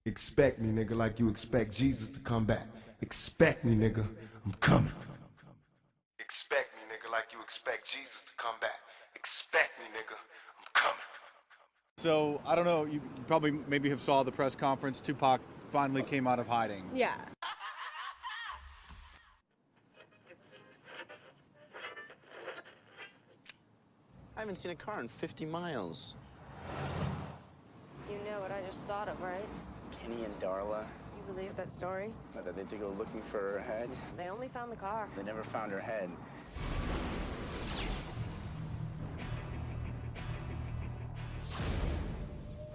Expect me, nigga, like you expect Jesus to come back. Expect me, nigga, I'm coming. Expect me, nigga, like you expect Jesus to come back. Expect me, nigga, I'm coming. So, I don't know, you probably maybe have saw the press conference. Tupac finally came out of hiding. Yeah. I haven't seen a car in 50 miles. You know what I just thought of, right? Kenny and Darla, You believe that story? that they had to go looking for her head. They only found the car. They never found her head.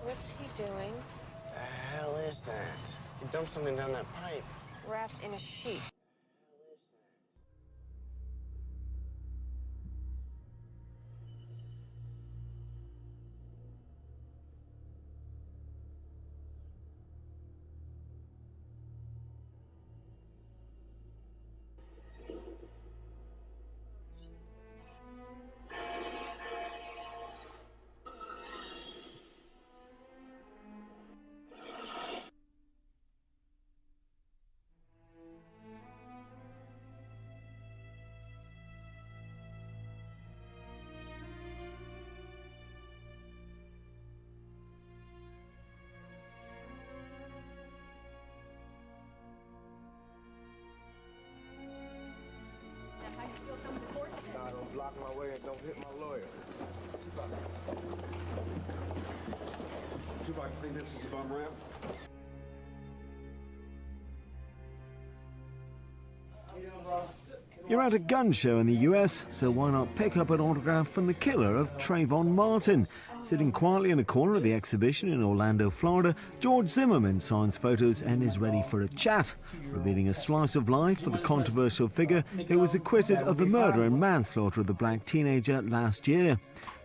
What's he doing? The hell is that? He dumped something down that pipe. Wrapped in a sheet. Nah, don't block my way and don't hit my lawyer. Tupac, you think this is a bum ramp? You're at a gun show in the US, so why not pick up an autograph from the killer of Trayvon Martin? Sitting quietly in a corner of the exhibition in Orlando, Florida, George Zimmerman signs photos and is ready for a chat, revealing a slice of life for the controversial figure who was acquitted of the murder and manslaughter of the black teenager last year.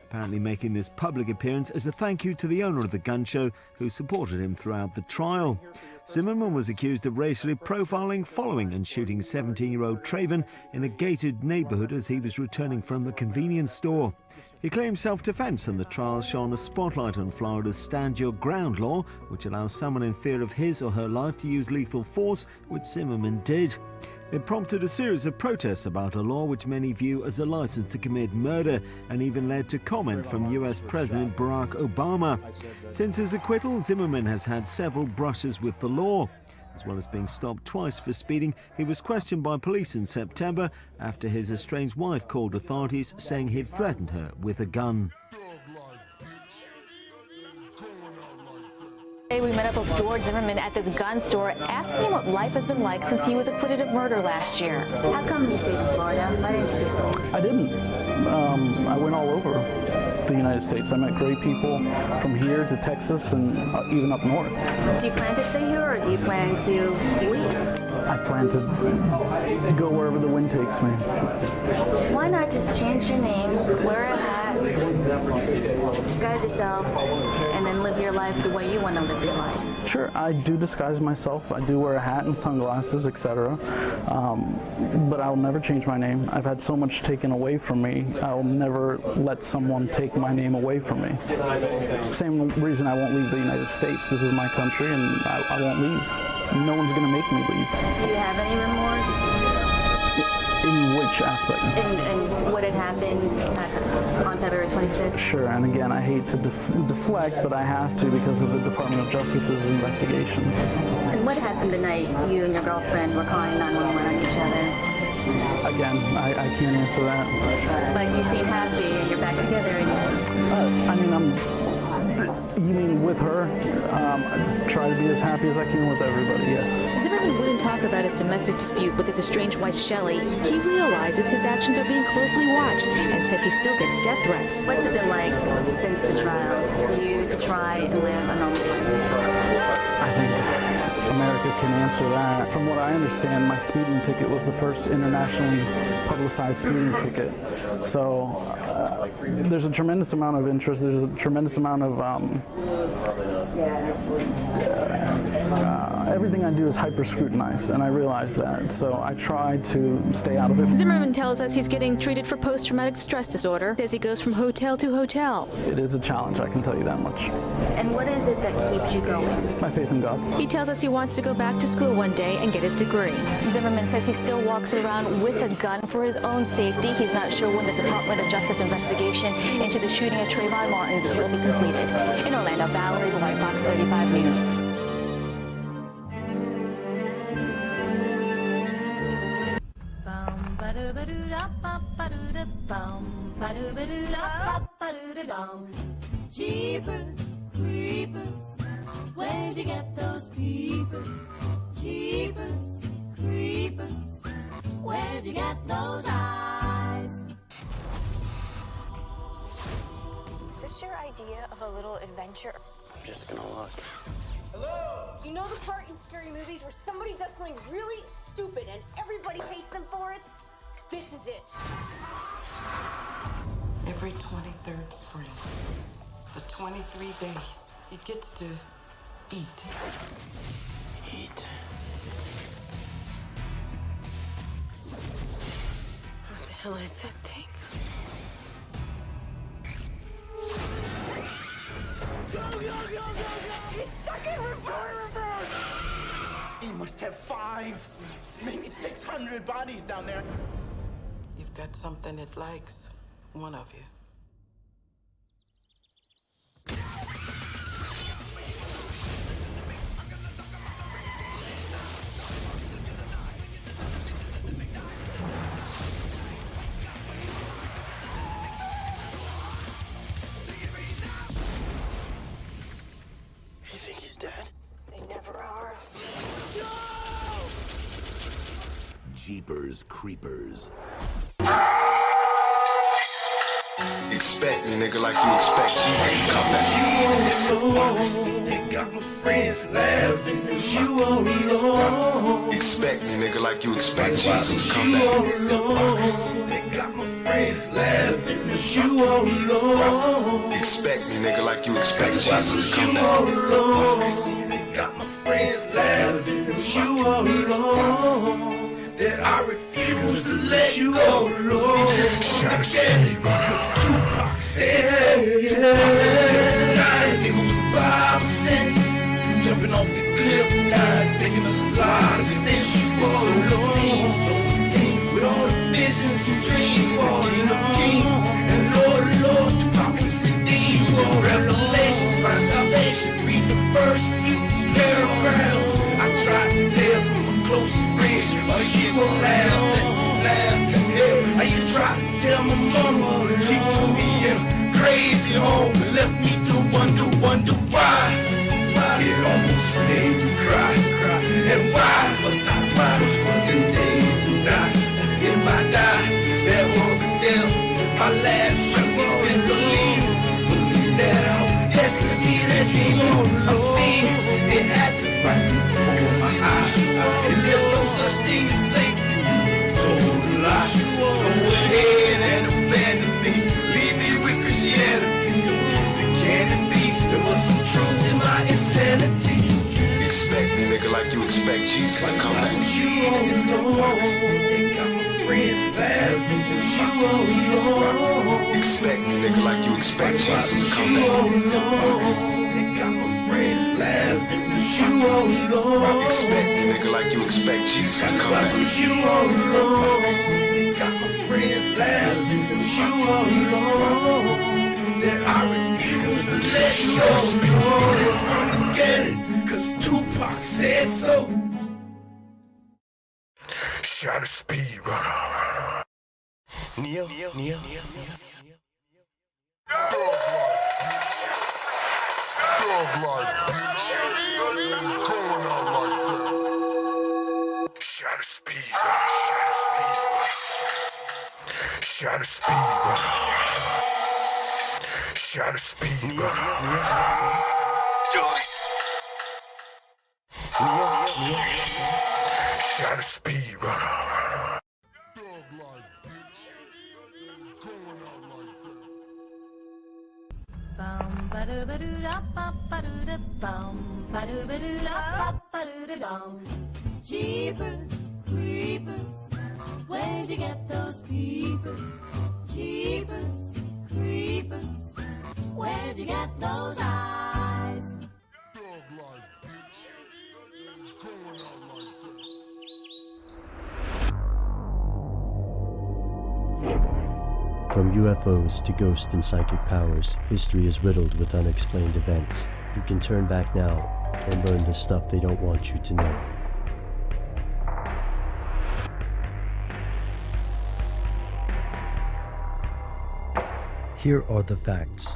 Apparently making this public appearance as a thank you to the owner of the gun show who supported him throughout the trial. Zimmerman was accused of racially profiling, following and shooting 17-year-old Trayvon in a gated neighborhood as he was returning from a convenience store. He claimed self-defense, and the trial shone a spotlight on Florida's Stand Your Ground law, which allows someone in fear of his or her life to use lethal force, which Zimmerman did. It prompted a series of protests about a law which many view as a license to commit murder, and even led to comment from US President Barack Obama. Since his acquittal, Zimmerman has had several brushes with the law. As well as being stopped twice for speeding, he was questioned by police in September after his estranged wife called authorities saying he'd threatened her with a gun. Today we met up with George Zimmerman at this gun store, asking him what life has been like since he was acquitted of murder last year. How come you stayed in Florida? Why didn't you just leave? I didn't. I went all over the United States. I met great people from here to Texas and even up north. Do you plan to stay here or do you plan to leave? I plan to go wherever the wind takes me. Why not just change your name, wear a hat, disguise yourself, and then live your life the way you want to live your life? Sure, I do disguise myself. I do wear a hat and sunglasses, etc. But I'll never change my name. I've had so much taken away from me. I'll never let someone take my name away from me. Same reason I won't leave the United States. This is my country, and I won't leave. No one's going to make me leave. Do you have any remorse? In which aspect? In what had happened on February 26th? Sure, and again, I hate to deflect, but I have to because of the Department of Justice's investigation. And what happened the night you and your girlfriend were calling 911 on each other? Again, I can't answer that. But you seem happy and you're back together again. I mean, you mean with her? I try to be as happy as I can with everybody, yes. Zimmerman wouldn't talk about his domestic dispute with his estranged wife, Shelley. He realizes his actions are being closely watched and says he still gets death threats. What's it been like since the trial for you to try and live a normal life? I think America can answer that. From what I understand, my speeding ticket was the first internationally publicized speeding ticket. So there's a tremendous amount of interest. There's a tremendous amount of everything I do is hyper scrutinized, and I realize that. So I try to stay out of it. Zimmerman tells us he's getting treated for post-traumatic stress disorder as he goes from hotel to hotel. It is a challenge, I can tell you that much. And what is it that keeps you going? My faith in God. He tells us he wants to go back to school one day and get his degree. Zimmerman says he still walks around with a gun for his own safety. He's not sure when the Department of Justice investigation into the shooting of Trayvon Martin will be completed. In Orlando, Valerie White, Fox 35 News. Jeepers, creepers, where'd you get those peepers? Jeepers, creepers, where'd you get those eyes? Is this your idea of a little adventure? I'm just gonna look. Hello? You know the part in scary movies where somebody does something really stupid and everybody hates them for it? This is it. Every 23rd spring, for 23 days, it gets to eat. Eat. What the hell is that thing? It's stuck in reverse! He must have 5, maybe 600 bodies down there. You've got something it likes, one of you. You think he's dead? They never are. Jeepers Creepers. Expect me, nigga, like you expect Jesus to come back. They got my friends laughing, you alone. Expect me, nigga, like you expect Jesus to come back. They got my friends laughing, you alone. Expect me, nigga, like you expect Jesus to come back. They got my friends laughing, you alone. That I refuse to let you go, Lord. Cause Tupac said so. Tonight it was 5%. Jumping off the cliff, now it's making a lot of sense. So it seems, with all the visions and dreams, walking a king. And Lord, Tupac was a demon. Revelation, find salvation, read the first few paragraphs. I tried to tell some of my closest friends, but you were laughing, yeah. I even tried to tell my mama, she put me in a crazy home and left me to wonder why. It almost made me cry. And why was I watched for 10 days and die? If I die, that will be them. My last trip was been believe that I was destined to be that demon. I'm seeing it happen right before my eyes. And there's no such thing as fate. Told a lie, so ahead and abandon me. Leave me with Christianity. So can it be there was some truth in my insanity? Expect me, nigga, like you expect Jesus to come back. They got my friends laughing, you alone. Expect me, nigga, like you expect Jesus to come back. They got my friends laughing, you alone. Expect me, nigga, like you expect Jesus to come back. They got my friends laughing, you alone. That I refuse to let go. It's Armageddon, cause Tupac said so. Shot a speed runner. Neil. Dog life, bitch. Going out like that. Shot a speed runner. Shot a speed runner. Shot a speed runner. Judy. Shot a speed runner. Dog life, bitch. Going out like that. Jeepers, creepers, where'd you get those peepers? Jeepers, creepers, where'd you get those eyes? From UFOs to ghosts and psychic powers, history is riddled with unexplained events. You can turn back now and learn the stuff they don't want you to know. Here are the facts.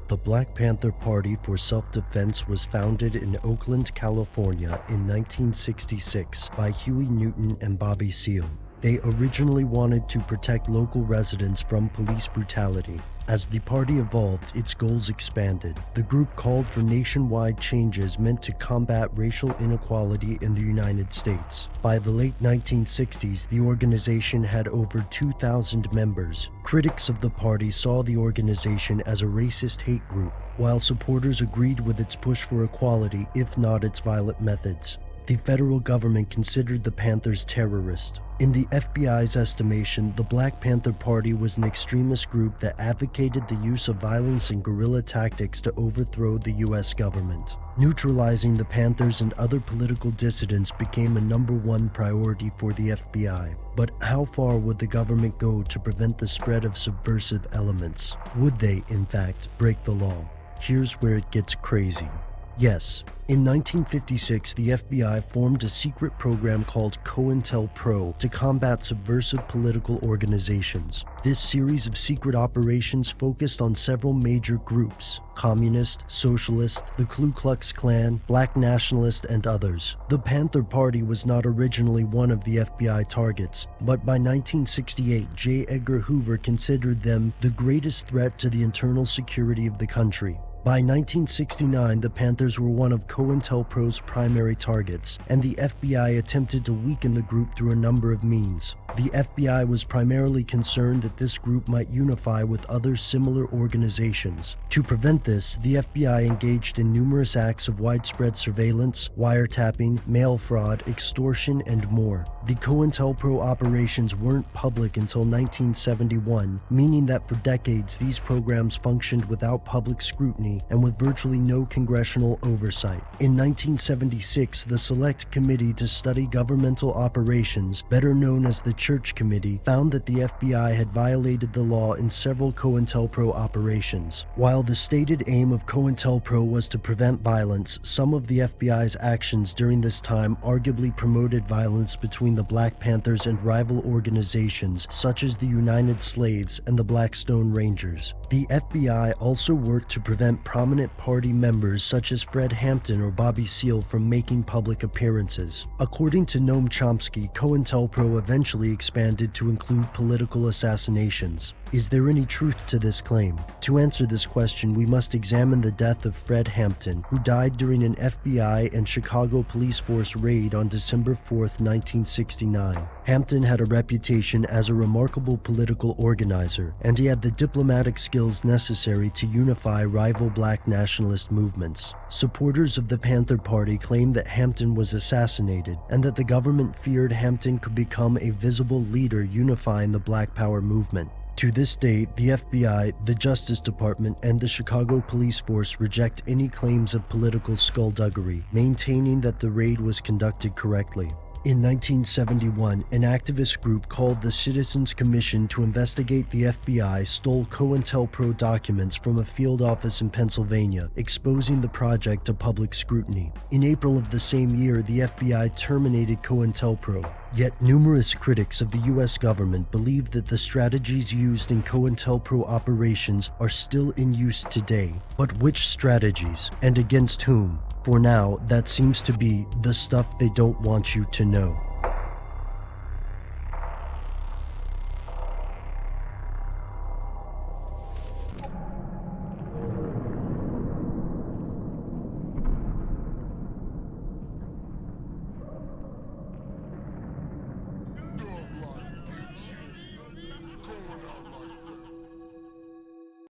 The Black Panther Party for Self-Defense was founded in Oakland, California in 1966 by Huey Newton and Bobby Seale. They originally wanted to protect local residents from police brutality. As the party evolved, its goals expanded. The group called for nationwide changes meant to combat racial inequality in the United States. By the late 1960s, the organization had over 2,000 members. Critics of the party saw the organization as a racist hate group, while supporters agreed with its push for equality, if not its violent methods. The federal government considered the Panthers terrorists. In the FBI's estimation, the Black Panther Party was an extremist group that advocated the use of violence and guerrilla tactics to overthrow the U.S. government. Neutralizing the Panthers and other political dissidents became a #1 priority for the FBI. But how far would the government go to prevent the spread of subversive elements? Would they, in fact, break the law? Here's where it gets crazy. Yes, in 1956, the FBI formed a secret program called COINTELPRO to combat subversive political organizations. This series of secret operations focused on several major groups: Communist, Socialist, the Ku Klux Klan, Black Nationalist, and others. The Panther Party was not originally one of the FBI targets, but by 1968, J. Edgar Hoover considered them the greatest threat to the internal security of the country. By 1969, the Panthers were one of COINTELPRO's primary targets, and the FBI attempted to weaken the group through a number of means. The FBI was primarily concerned that this group might unify with other similar organizations. To prevent this, the FBI engaged in numerous acts of widespread surveillance, wiretapping, mail fraud, extortion, and more. The COINTELPRO operations weren't public until 1971, meaning that for decades these programs functioned without public scrutiny and with virtually no congressional oversight. In 1976, the Select Committee to Study Governmental Operations, better known as the Church Committee, found that the FBI had violated the law in several COINTELPRO operations. While the stated aim of COINTELPRO was to prevent violence, some of the FBI's actions during this time arguably promoted violence between the Black Panthers and rival organizations such as the United Slaves and the Blackstone Rangers. The FBI also worked to prevent prominent party members such as Fred Hampton or Bobby Seale from making public appearances. According to Noam Chomsky, COINTELPRO eventually expanded to include political assassinations. Is there any truth to this claim? To answer this question, we must examine the death of Fred Hampton, who died during an FBI and Chicago police force raid on December 4, 1969. Hampton had a reputation as a remarkable political organizer, and he had the diplomatic skills necessary to unify rival black nationalist movements. Supporters of the Panther Party claimed that Hampton was assassinated, and that the government feared Hampton could become a visible leader unifying the Black Power movement. To this day, the FBI, the Justice Department, and the Chicago Police Force reject any claims of political skullduggery, maintaining that the raid was conducted correctly. In 1971, an activist group called the Citizens Commission to investigate the FBI stole COINTELPRO documents from a field office in Pennsylvania, exposing the project to public scrutiny. In April of the same year, the FBI terminated COINTELPRO. Yet numerous critics of the U.S. government believe that the strategies used in COINTELPRO operations are still in use today. But which strategies, and against whom? For now, that seems to be the stuff they don't want you to know.